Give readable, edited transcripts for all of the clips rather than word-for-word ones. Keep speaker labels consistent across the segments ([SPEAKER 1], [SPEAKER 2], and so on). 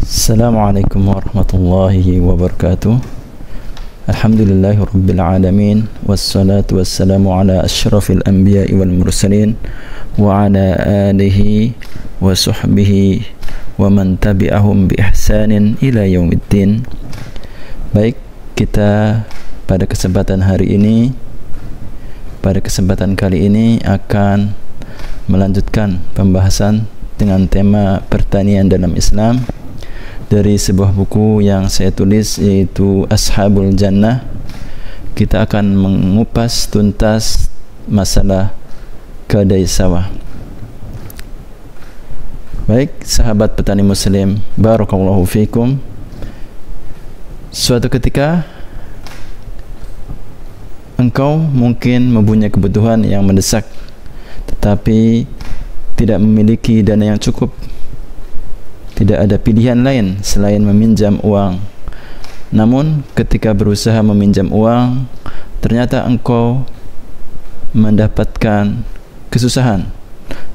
[SPEAKER 1] Assalamualaikum warahmatullahi wabarakatuh. Alhamdulillahi rabbil alamin, wassalatu wassalamu ala asyrafil anbiya'i wal mursalin wa ala alihi wa sahbihi wa man tabi'ahum bi ihsanin ila yaumiddin. Baik, kita pada kesempatan kali ini akan melanjutkan pembahasan dengan tema pertanian dalam Islam dari sebuah buku yang saya tulis, yaitu Ashabul Jannah. Kita akan mengupas tuntas masalah gadai sawah. Baik, sahabat petani muslim, barakallahu fikum. Suatu ketika engkau mungkin mempunyai kebutuhan yang mendesak, tetapi tidak memiliki dana yang cukup. Tidak ada pilihan lain selain meminjam uang. Namun ketika berusaha meminjam uang, ternyata engkau mendapatkan kesusahan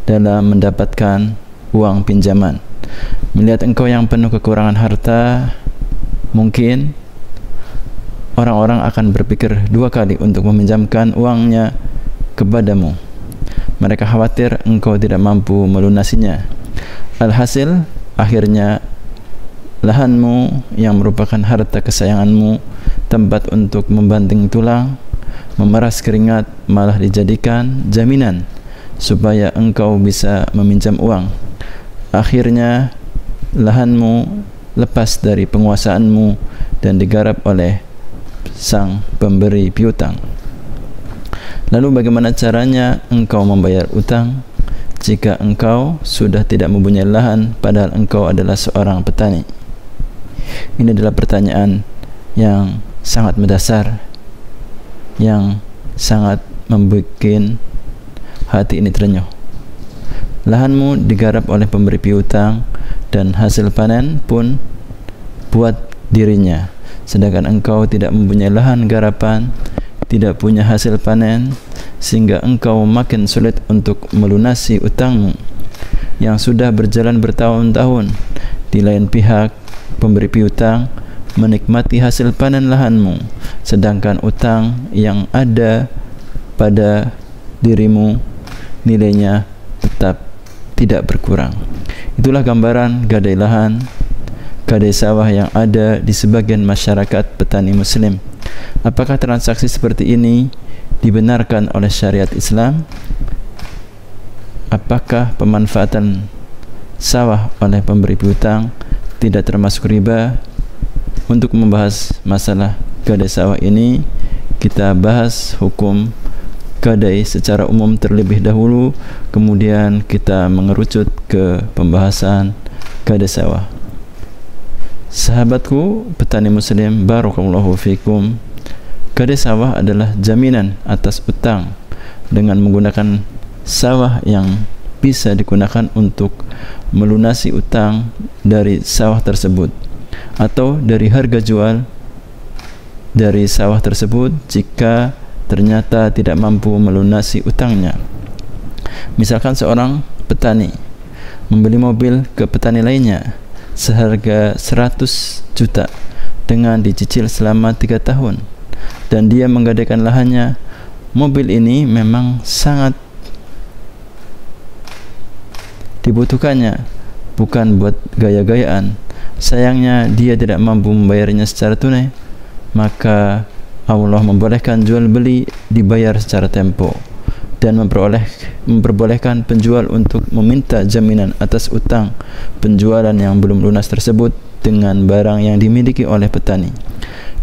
[SPEAKER 1] dalam mendapatkan uang pinjaman. Melihat engkau yang penuh kekurangan harta, mungkin orang-orang akan berpikir dua kali untuk meminjamkan uangnya kepadamu. Mereka khawatir engkau tidak mampu melunasinya. Alhasil, akhirnya lahanmu yang merupakan harta kesayanganmu, tempat untuk membanting tulang, memeras keringat, malah dijadikan jaminan supaya engkau bisa meminjam uang. Akhirnya lahanmu lepas dari penguasaanmu dan digarap oleh sang pemberi piutang. Lalu bagaimana caranya engkau membayar utang jika engkau sudah tidak mempunyai lahan padahal engkau adalah seorang petani? Ini adalah pertanyaan yang sangat mendasar, yang sangat membuat hati ini terenyuh. Lahanmu digarap oleh pemberi piutang dan hasil panen pun buat dirinya, sedangkan engkau tidak mempunyai lahan garapan, tidak punya hasil panen, sehingga engkau makin sulit untuk melunasi utangmu yang sudah berjalan bertahun-tahun. Di lain pihak, pemberi piutang menikmati hasil panen lahanmu, sedangkan utang yang ada pada dirimu nilainya tetap tidak berkurang. Itulah gambaran gadai lahan, gadai sawah yang ada di sebagian masyarakat petani muslim. Apakah transaksi seperti ini dibenarkan oleh syariat Islam? Apakah pemanfaatan sawah oleh pemberi piutang tidak termasuk riba? Untuk membahas masalah gadai sawah ini, kita bahas hukum gadai secara umum terlebih dahulu, kemudian kita mengerucut ke pembahasan gadai sawah. Sahabatku petani muslim, barakallahu fikum, gadai sawah adalah jaminan atas utang dengan menggunakan sawah yang bisa digunakan untuk melunasi utang dari sawah tersebut atau dari harga jual dari sawah tersebut jika ternyata tidak mampu melunasi utangnya. Misalkan seorang petani membeli mobil ke petani lainnya seharga 100 juta dengan dicicil selama 3 tahun, dan dia menggadaikan lahannya. Mobil ini memang sangat dibutuhkannya, bukan buat gaya-gayaan. Sayangnya dia tidak mampu membayarnya secara tunai, maka Allah membolehkan jual beli dibayar secara tempo dan memperbolehkan penjual untuk meminta jaminan atas utang penjualan yang belum lunas tersebut dengan barang yang dimiliki oleh petani.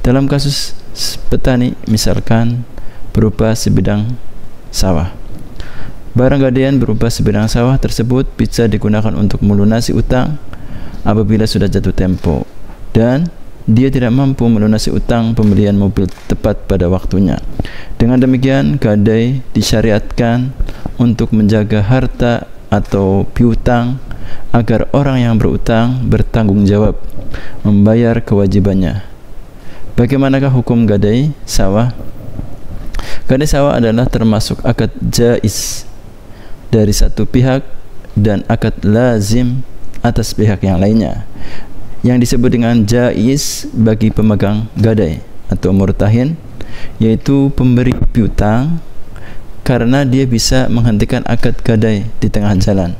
[SPEAKER 1] Dalam kasus petani, misalkan berupa sebidang sawah, barang gadaian berupa sebidang sawah tersebut bisa digunakan untuk melunasi utang apabila sudah jatuh tempo dan dia tidak mampu melunasi utang pembelian mobil tepat pada waktunya. Dengan demikian, gadai disyariatkan untuk menjaga harta atau piutang agar orang yang berutang bertanggung jawab membayar kewajibannya. Bagaimanakah hukum gadai sawah? Gadai sawah adalah termasuk akad jaiz dari satu pihak dan akad lazim atas pihak yang lainnya. yang disebut dengan jaiz bagi pemegang gadai atau murtahin, yaitu pemberi piutang, karena dia bisa menghentikan akad gadai di tengah jalan.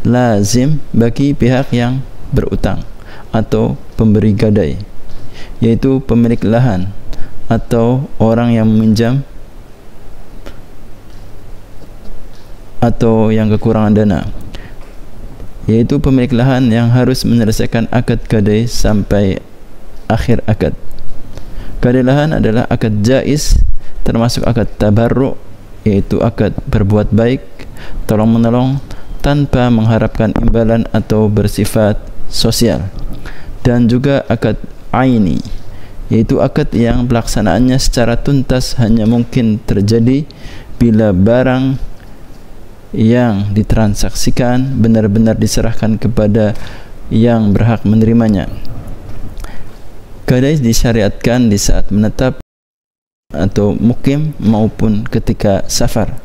[SPEAKER 1] Lazim bagi pihak yang berutang atau pemberi gadai, yaitu pemilik lahan atau orang yang meminjam atau yang kekurangan dana, yaitu pemilik lahan yang harus menyelesaikan akad gadai sampai akhir akad. Gadai lahan adalah akad jaiz, termasuk akad tabarruk, yaitu akad berbuat baik, tolong-menolong tanpa mengharapkan imbalan atau bersifat sosial, dan juga akad aini, yaitu akad yang pelaksanaannya secara tuntas hanya mungkin terjadi bila barang yang ditransaksikan benar-benar diserahkan kepada yang berhak menerimanya. Gadai disyariatkan di saat menetap atau mukim maupun ketika safar.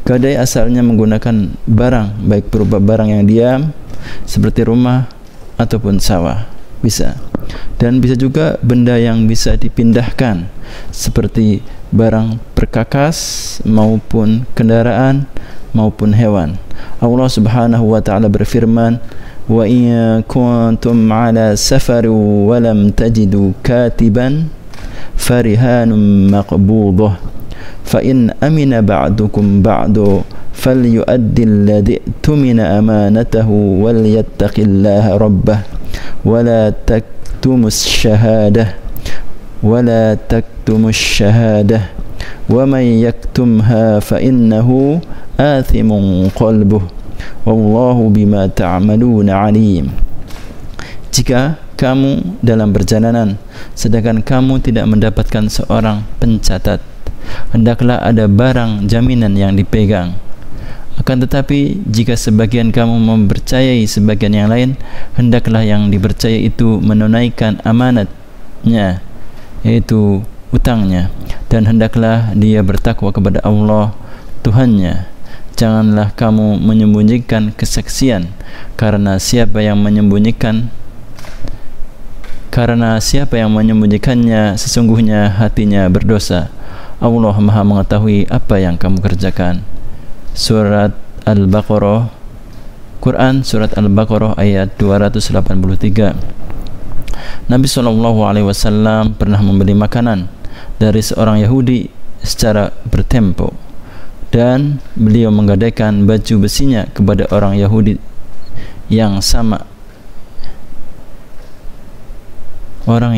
[SPEAKER 1] Gadai asalnya menggunakan barang, baik berupa barang yang diam seperti rumah ataupun sawah, bisa. Dan bisa juga benda yang bisa dipindahkan seperti barang perkakas maupun kendaraan maupun hewan. Allah Subhanahu wa taala berfirman, wa in kuntum ala safari wa lam tajidu katiban farihanun maqbudah fa in amina ba'dukum ba'du falyu'addi alladhi tumina amanatahu wal yattaqillaha rabbah wa la taktumus syahadah wa la taktumus syahadah wa man yaktumha fa innahu athimun qalbuh wallahu bima ta'maluna alim. Jika kamu dalam perjalanan sedangkan kamu tidak mendapatkan seorang pencatat, hendaklah ada barang jaminan yang dipegang. Akan tetapi jika sebagian kamu mempercayai sebagian yang lain, hendaklah yang dipercaya itu menunaikan amanatnya, yaitu utangnya, dan hendaklah dia bertakwa kepada Allah Tuhannya. Janganlah kamu menyembunyikan kesaksian, karena siapa yang menyembunyikannya sesungguhnya hatinya berdosa. Allah Maha mengetahui apa yang kamu kerjakan. Surat Al-Baqarah, Quran surat Al-Baqarah ayat 283. Nabi SAW pernah membeli makanan dari seorang Yahudi secara bertempo, dan beliau menggadaikan baju besinya kepada orang Yahudi yang sama, orang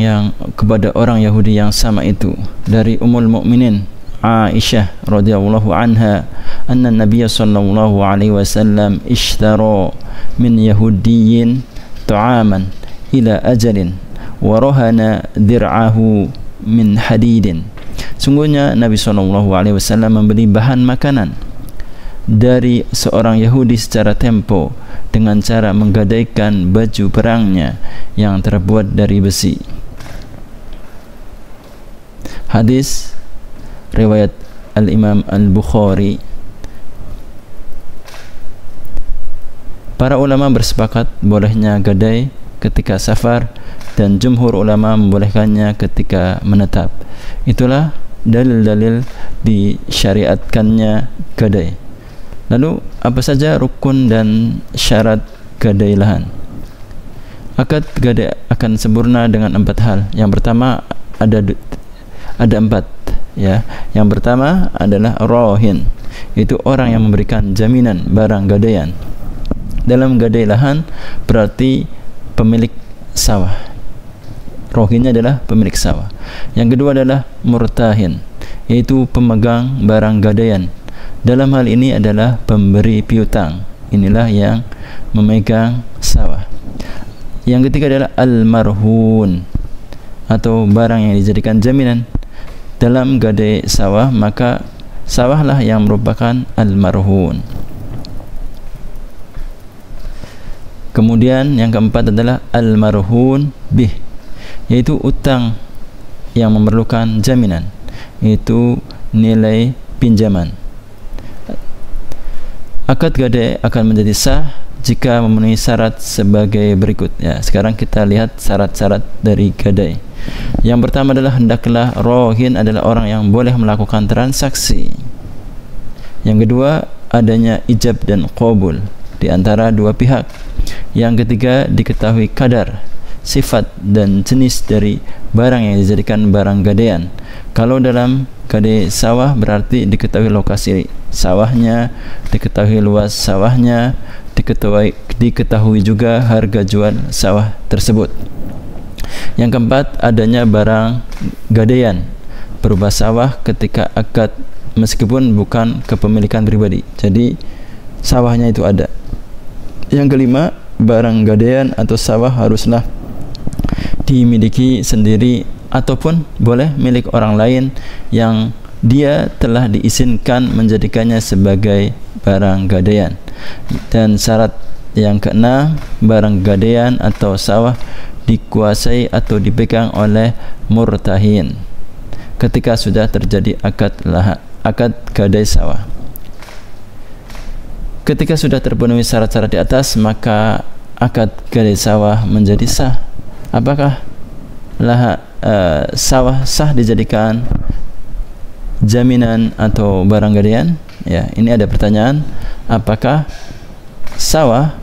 [SPEAKER 1] Yahudi yang sama itu. Dari Ummul Mukminin Aisyah radhiyallahu anha, anna Nabiy sallallahu alaihi wasallam ishtara min Yahudiyyin ta'aman ila ajalin wa rahana dir'ahu min hadidin. Sungguhnya Nabi SAW membeli bahan makanan dari seorang Yahudi secara tempo dengan cara menggadaikan baju perangnya yang terbuat dari besi. Hadis riwayat Al-Imam Al-Bukhari. Para ulama bersepakat bolehnya gadai ketika safar, dan jumhur ulama membolehkannya ketika menetap. Itulah dalil-dalil disyariatkannya gadai. Lalu apa saja rukun dan syarat gadai lahan? Akad gadai akan sempurna dengan 4 hal. Yang pertama ada 4, ya. Yang pertama adalah rohin, yaitu orang yang memberikan jaminan barang gadaian. Dalam gadai lahan berarti pemilik sawah. Rohinnya adalah pemilik sawah. Yang kedua adalah murtahin, yaitu pemegang barang gadaian. Dalam hal ini adalah pemberi piutang. Inilah yang memegang sawah. Yang ketiga adalah al-marhun, atau barang yang dijadikan jaminan. Dalam gadai sawah, maka sawahlah yang merupakan al-marhun. Kemudian yang keempat adalah al-marhun bih, yaitu utang yang memerlukan jaminan, yaitu nilai pinjaman. Akad gadai akan menjadi sah jika memenuhi syarat sebagai berikut. Ya, sekarang kita lihat syarat-syarat dari gadai. Yang pertama adalah hendaklah rohin adalah orang yang boleh melakukan transaksi. Yang kedua, adanya ijab dan qabul di antara dua pihak. Yang ketiga, diketahui kadar, sifat dan jenis dari barang yang dijadikan barang gadaian. Kalau dalam gadai sawah berarti diketahui lokasi sawahnya, diketahui luas sawahnya, diketahui juga harga jual sawah tersebut. Yang keempat, adanya barang gadaian berupa sawah ketika akad, meskipun bukan kepemilikan pribadi. Jadi sawahnya itu ada. Yang kelima, barang gadaian atau sawah haruslah dimiliki sendiri ataupun boleh milik orang lain yang dia telah diizinkan menjadikannya sebagai barang gadaian. Dan syarat yang keenam, barang gadaian atau sawah dikuasai atau dipegang oleh murtahin ketika sudah terjadi akad gadai sawah. Ketika sudah terpenuhi syarat-syarat di atas, maka akad gadai sawah menjadi sah. Apakah sawah sah dijadikan jaminan atau barang gadaian? Ya, ini ada pertanyaan, apakah sawah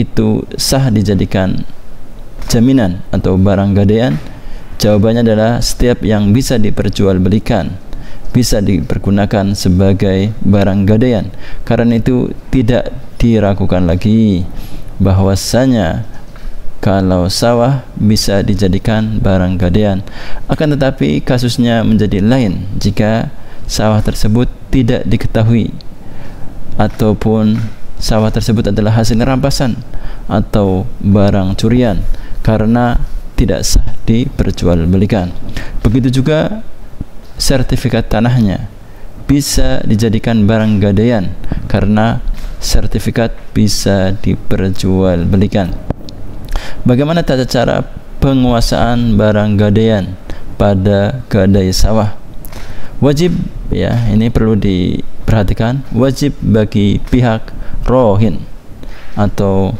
[SPEAKER 1] itu sah dijadikan jaminan atau barang gadaian? Jawabannya adalah setiap yang bisa diperjualbelikan bisa dipergunakan sebagai barang gadaian. Karena itu tidak diragukan lagi bahwasanya kalau sawah bisa dijadikan barang gadaian. Akan tetapi kasusnya menjadi lain jika sawah tersebut tidak diketahui ataupun sawah tersebut adalah hasil rampasan atau barang curian, karena tidak sah diperjualbelikan. Begitu juga sertifikat tanahnya bisa dijadikan barang gadaian karena sertifikat bisa diperjualbelikan. Bagaimana tata cara penguasaan barang gadaian pada gadai sawah? Wajib, ya, ini perlu diperhatikan, wajib bagi pihak rohin atau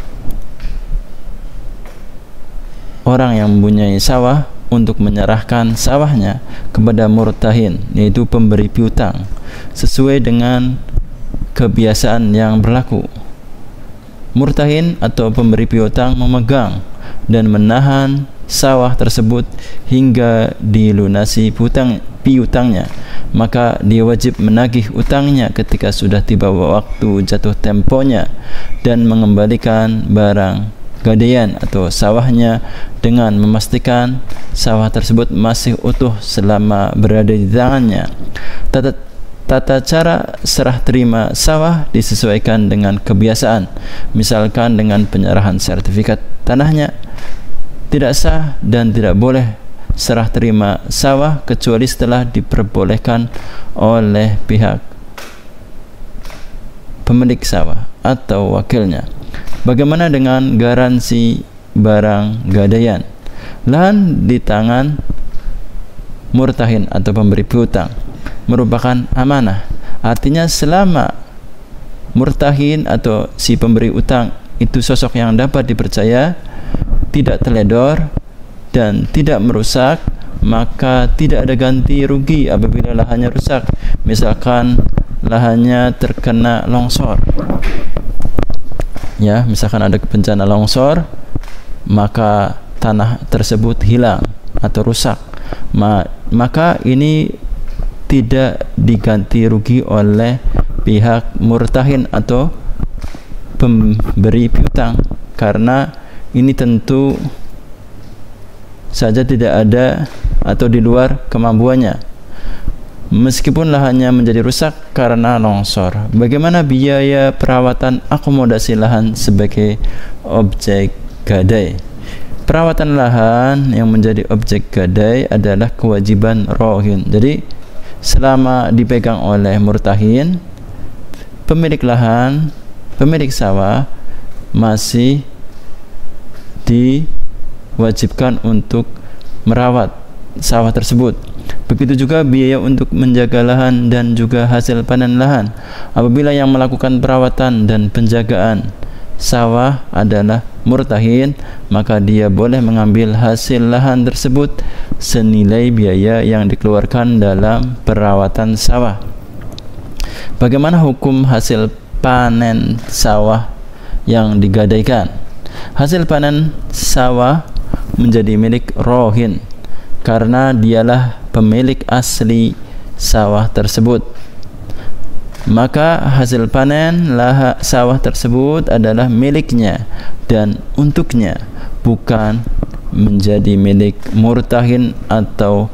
[SPEAKER 1] orang yang mempunyai sawah untuk menyerahkan sawahnya kepada murtahin, yaitu pemberi piutang, sesuai dengan kebiasaan yang berlaku. Murtahin atau pemberi piutang memegang dan menahan sawah tersebut hingga dilunasi piutangnya, maka dia wajib menagih utangnya ketika sudah tiba waktu jatuh temponya dan mengembalikan barang gadaian atau sawahnya dengan memastikan sawah tersebut masih utuh selama berada di tangannya. Tata cara serah terima sawah disesuaikan dengan kebiasaan, misalkan dengan penyerahan sertifikat tanahnya. Tidak sah dan tidak boleh serah terima sawah kecuali setelah diperbolehkan oleh pihak pemilik sawah atau wakilnya. Bagaimana dengan garansi barang gadaian? Lahan di tangan murtahin atau pemberi piutang merupakan amanah. Artinya selama murtahin atau si pemberi utang itu sosok yang dapat dipercaya, tidak teledor dan tidak merusak, maka tidak ada ganti rugi apabila lahannya rusak. Misalkan lahannya terkena longsor, ya, misalkan ada bencana longsor, maka tanah tersebut hilang atau rusak, maka ini tidak diganti rugi oleh pihak murtahin atau pemberi piutang, karena ini tentu saja tidak ada atau di luar kemampuannya. Meskipun lahannya menjadi rusak karena longsor, bagaimana biaya perawatan akomodasi lahan sebagai objek gadai? Perawatan lahan yang menjadi objek gadai adalah kewajiban rohin. Jadi selama dipegang oleh murtahin, pemilik lahan, pemilik sawah masih diwajibkan untuk merawat sawah tersebut. Begitu juga biaya untuk menjaga lahan dan juga hasil panen lahan. Apabila yang melakukan perawatan dan penjagaan sawah adalah murtahin, maka dia boleh mengambil hasil lahan tersebut senilai biaya yang dikeluarkan dalam perawatan sawah. Bagaimana hukum hasil panen sawah yang digadaikan? Hasil panen sawah menjadi milik rohin karena dialah pemilik asli sawah tersebut. Maka hasil panen sawah tersebut adalah miliknya dan untuknya, bukan menjadi milik murtahin atau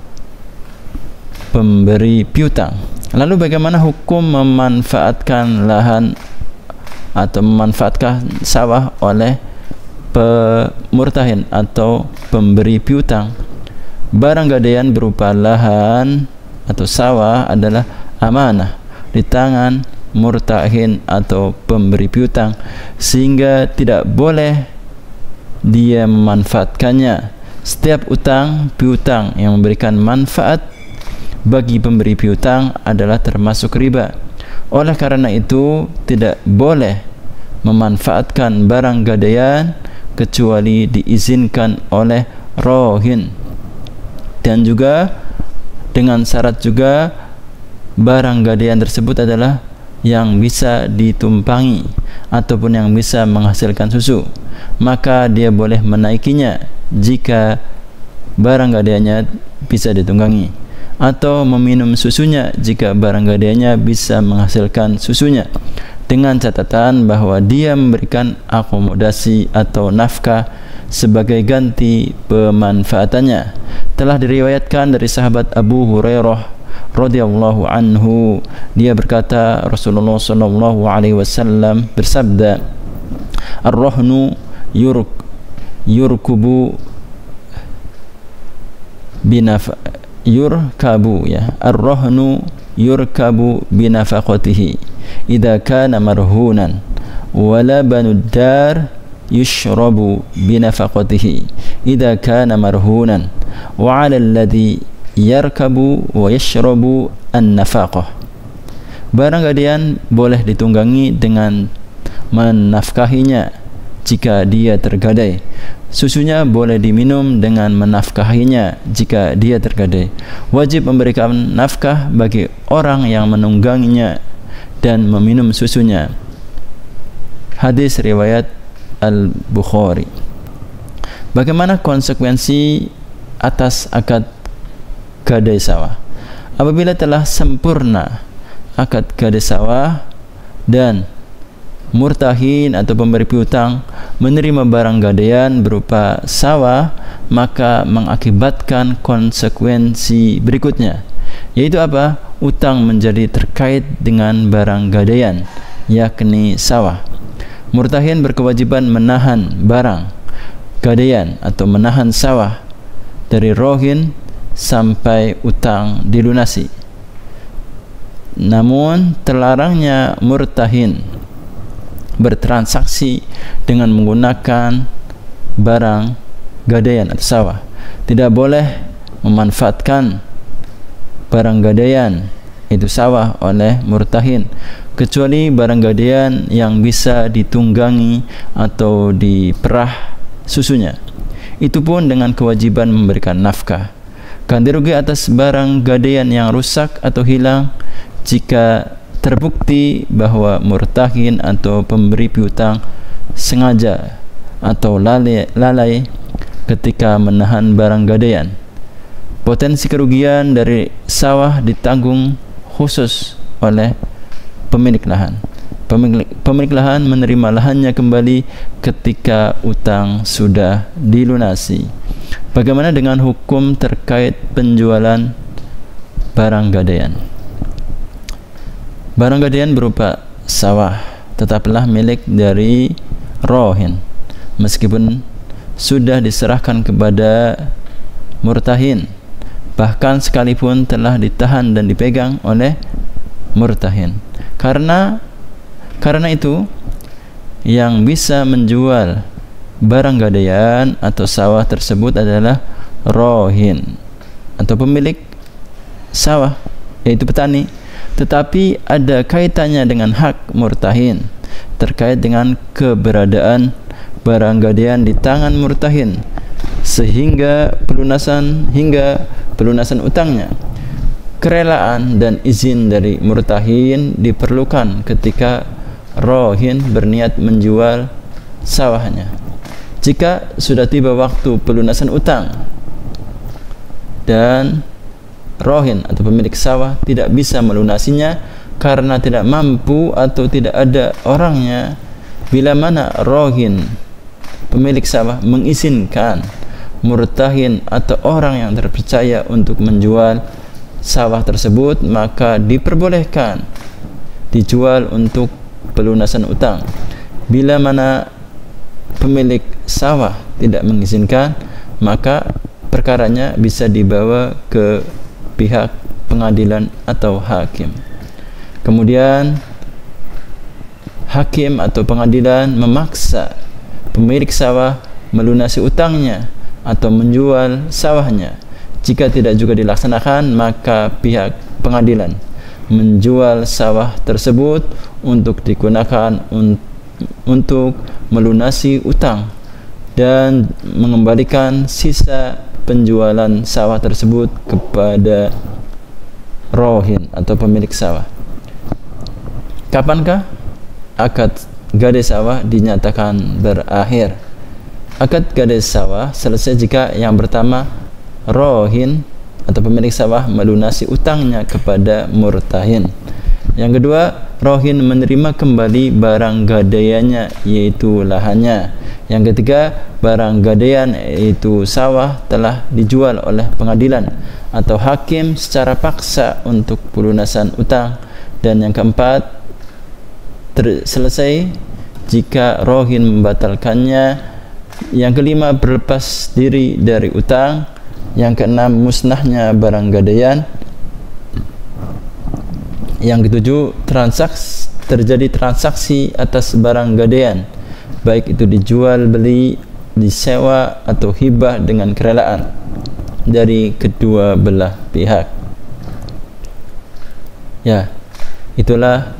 [SPEAKER 1] pemberi piutang. Lalu bagaimana hukum memanfaatkan lahan atau memanfaatkan sawah oleh pemurtahin atau pemberi piutang? Barang gadaian berupa lahan atau sawah adalah amanah di tangan murtahin atau pemberi piutang, sehingga tidak boleh dia memanfaatkannya. Setiap utang piutang yang memberikan manfaat bagi pemberi piutang adalah termasuk riba. Oleh karena itu tidak boleh memanfaatkan barang gadaian kecuali diizinkan oleh rohin, dan juga dengan syarat juga barang gadaian tersebut adalah yang bisa ditumpangi ataupun yang bisa menghasilkan susu, maka dia boleh menaikinya jika barang gadaiannya bisa ditunggangi, atau meminum susunya jika barang gadaiannya bisa menghasilkan susunya, dengan catatan bahwa dia memberikan akomodasi atau nafkah sebagai ganti pemanfaatannya. Telah diriwayatkan dari sahabat Abu Hurairah radhiyallahu anhu, dia berkata, Rasulullah sallallahu alaihi wasallam bersabda, ar-rahnu yurkabu binafaqatihi idza kana marhunan wa labanud dar yushrabu binafaqatihi idza kana marhunan wa 'ala alladhi yarkabu wa yashrabu an-nafaqah. Barang gadaian boleh ditunggangi dengan menafkahinya jika dia tergadai. Susunya boleh diminum dengan menafkahinya jika dia tergadai. Wajib memberikan nafkah bagi orang yang menungganginya dan meminum susunya. Hadis riwayat Al-Bukhari. Bagaimana konsekuensi atas akad gadai sawah? Apabila telah sempurna akad gadai sawah dan murtahin atau pemberi piutang menerima barang gadaian berupa sawah, maka mengakibatkan konsekuensi berikutnya, yaitu apa? Utang menjadi terkait dengan barang gadaian, yakni sawah. Murtahin berkewajiban menahan barang gadaian atau menahan sawah dari rohin sampai utang dilunasi. Namun terlarangnya murtahin bertransaksi dengan menggunakan barang gadaian atau sawah. Tidak boleh memanfaatkan barang gadaian itu sawah oleh murtahin kecuali barang gadaian yang bisa ditunggangi atau diperah susunya. Itu pun dengan kewajiban memberikan nafkah. Ganti rugi atas barang gadaian yang rusak atau hilang jika terbukti bahwa murtahin atau pemberi piutang sengaja atau lalai ketika menahan barang gadaian. Potensi kerugian dari sawah ditanggung khusus oleh pemilik lahan. Pemilik lahan menerima lahannya kembali ketika utang sudah dilunasi. Bagaimana dengan hukum terkait penjualan barang gadaian? Barang gadaian berupa sawah tetaplah milik dari rohin meskipun sudah diserahkan kepada murtahin, bahkan sekalipun telah ditahan dan dipegang oleh murtahin. Karena itu yang bisa menjual barang gadaian atau sawah tersebut adalah rohin atau pemilik sawah, yaitu petani. Tetapi ada kaitannya dengan hak murtahin. terkait dengan keberadaan barang gadaian di tangan murtahin sehingga pelunasan utangnya. Kerelaan dan izin dari murtahin diperlukan ketika rohin berniat menjual sawahnya. Jika sudah tiba waktu pelunasan utang dan rohin atau pemilik sawah tidak bisa melunasinya karena tidak mampu atau tidak ada orangnya, bila mana rohin pemilik sawah mengizinkan murtahin atau orang yang terpercaya untuk menjual sawah tersebut, maka diperbolehkan dijual untuk pelunasan utang. Bila mana pemilik sawah tidak mengizinkan, maka perkaranya bisa dibawa ke pihak pengadilan atau hakim. Kemudian hakim atau pengadilan memaksa pemilik sawah melunasi utangnya atau menjual sawahnya. Jika tidak juga dilaksanakan, maka pihak pengadilan menjual sawah tersebut untuk digunakan untuk melunasi utang dan mengembalikan sisa penjualan sawah tersebut kepada rohin atau pemilik sawah. Kapankah akad gadai sawah dinyatakan berakhir? Akad gadai sawah selesai jika yang pertama, rohin atau pemilik sawah melunasi utangnya kepada murtahin. Yang kedua, rohin menerima kembali barang gadaiannya, yaitu lahannya. Yang ketiga, barang gadaian yaitu sawah telah dijual oleh pengadilan atau hakim secara paksa untuk pelunasan utang. Dan yang keempat, selesai jika rohin membatalkannya. Yang kelima, berlepas diri dari utang. Yang keenam, musnahnya barang gadaian. Yang ketujuh, terjadi transaksi atas barang gadaian, baik itu dijual, beli, disewa atau hibah dengan kerelaan dari kedua belah pihak. Ya, itulah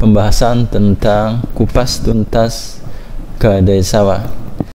[SPEAKER 1] pembahasan tentang kupas tuntas gadai sawah.